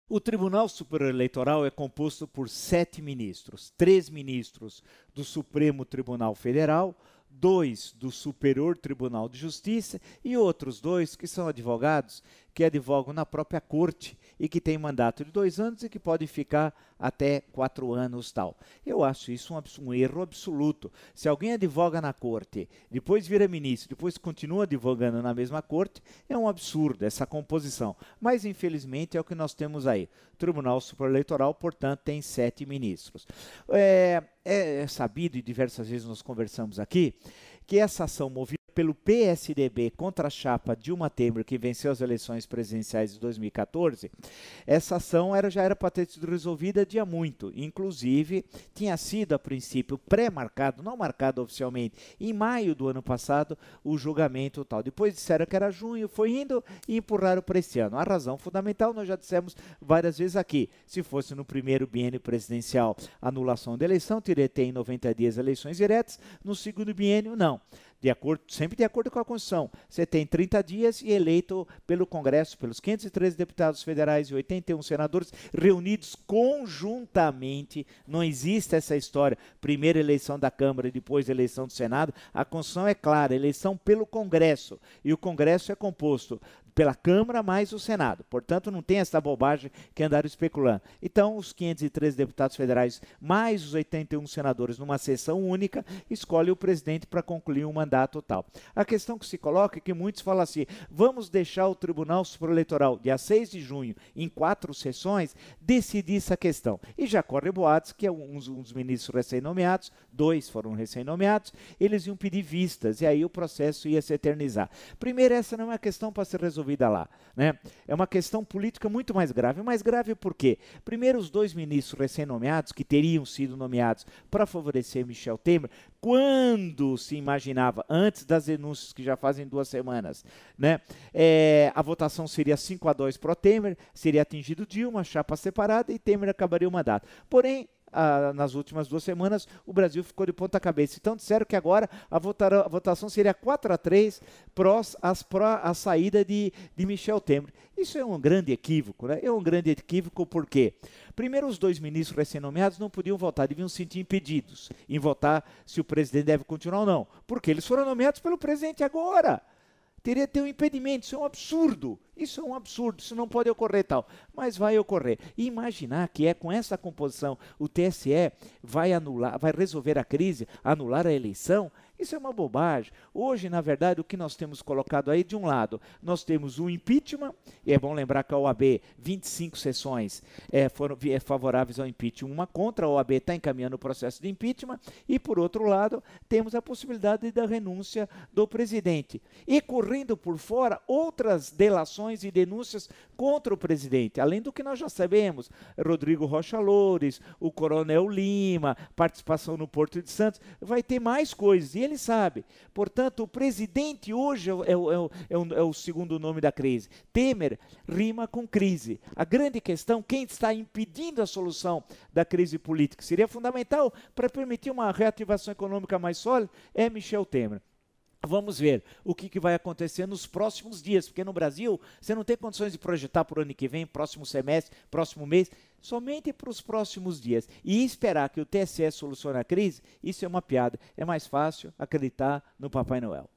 O Tribunal Superior Eleitoral é composto por 7 ministros, 3 ministros do Supremo Tribunal Federal, 2 do Superior Tribunal de Justiça e outros 2 que são advogados, que advogam na própria corte e que têm mandato de 2 anos e que podem ficar até 4 anos tal. Eu acho isso um erro absoluto. Se alguém advoga na corte, depois vira ministro, depois continua advogando na mesma corte, é um absurdo essa composição. Mas, infelizmente, é o que nós temos aí. O Tribunal Superior Eleitoral, portanto, tem 7 ministros. É sabido, e diversas vezes nós conversamos aqui, que essa ação movida pelo PSDB contra a chapa Dilma Temer, que venceu as eleições presidenciais de 2014, essa ação já era para ter sido resolvida dia muito. Inclusive, tinha sido, a princípio, pré-marcado, não marcado oficialmente, em maio do ano passado, o julgamento tal. Depois disseram que era junho, foi indo e empurraram para esse ano. A razão fundamental, nós já dissemos várias vezes aqui, se fosse no primeiro biênio presidencial anulação da eleição, teria ter em 90 dias eleições diretas, no segundo biênio, não. Sempre de acordo com a Constituição. Você tem 30 dias e eleito pelo Congresso, pelos 513 deputados federais e 81 senadores reunidos conjuntamente. Não existe essa história, primeira eleição da Câmara e depois eleição do Senado. A Constituição é clara, eleição pelo Congresso. E o Congresso é composto pela Câmara mais o Senado. Portanto, não tem essa bobagem que andaram especulando. Então, os 513 deputados federais mais os 81 senadores numa sessão única escolhem o presidente para concluir um mandato tal. A questão que se coloca é que muitos falam assim, vamos deixar o Tribunal Superior Eleitoral, dia 6 de junho, em 4 sessões, decidir essa questão. E já corre boatos que uns ministros recém-nomeados, 2 foram recém-nomeados, eles iam pedir vistas, e aí o processo ia se eternizar. Primeiro, essa não é uma questão para ser resolvida lá, né? É uma questão política muito mais grave. Mais grave por quê? Primeiro, os 2 ministros recém-nomeados, que teriam sido nomeados para favorecer Michel Temer, quando se imaginava, antes das denúncias que já fazem 2 semanas, né? A votação seria 5-2 pro Temer, seria atingido Dilma, chapa separada, e Temer acabaria o mandato. Porém, nas últimas 2 semanas, o Brasil ficou de ponta cabeça. Então, disseram que agora a votação seria 4-3 prós a saída de Michel Temer. Isso é um grande equívoco, né? É um grande equívoco porque, primeiro, os 2 ministros recém-nomeados não podiam votar, deviam se sentir impedidos em votar se o presidente deve continuar ou não, porque eles foram nomeados pelo presidente agora. Teria que ter um impedimento, isso é um absurdo. Isso é um absurdo, isso não pode ocorrer tal, mas vai ocorrer. E imaginar que com essa composição o TSE vai resolver a crise, anular a eleição, isso é uma bobagem. Hoje, na verdade, o que nós temos colocado aí, de um lado, nós temos o impeachment, e é bom lembrar que a OAB, 25 sessões foram favoráveis ao impeachment, uma contra, a OAB está encaminhando o processo de impeachment, e por outro lado, temos a possibilidade da renúncia do presidente. E correndo por fora, outras delações e denúncias contra o presidente, além do que nós já sabemos, Rodrigo Rocha Loures, o Coronel Lima, participação no Porto de Santos, vai ter mais coisas, e ele sabe. Portanto, o presidente hoje é o segundo nome da crise. Temer rima com crise. A grande questão, quem está impedindo a solução da crise política, seria fundamental para permitir uma reativação econômica mais sólida, é Michel Temer. Vamos ver o que vai acontecer nos próximos dias, porque no Brasil você não tem condições de projetar para o ano que vem, próximo semestre, próximo mês, somente para os próximos dias. E esperar que o TSE solucione a crise, isso é uma piada. É mais fácil acreditar no Papai Noel.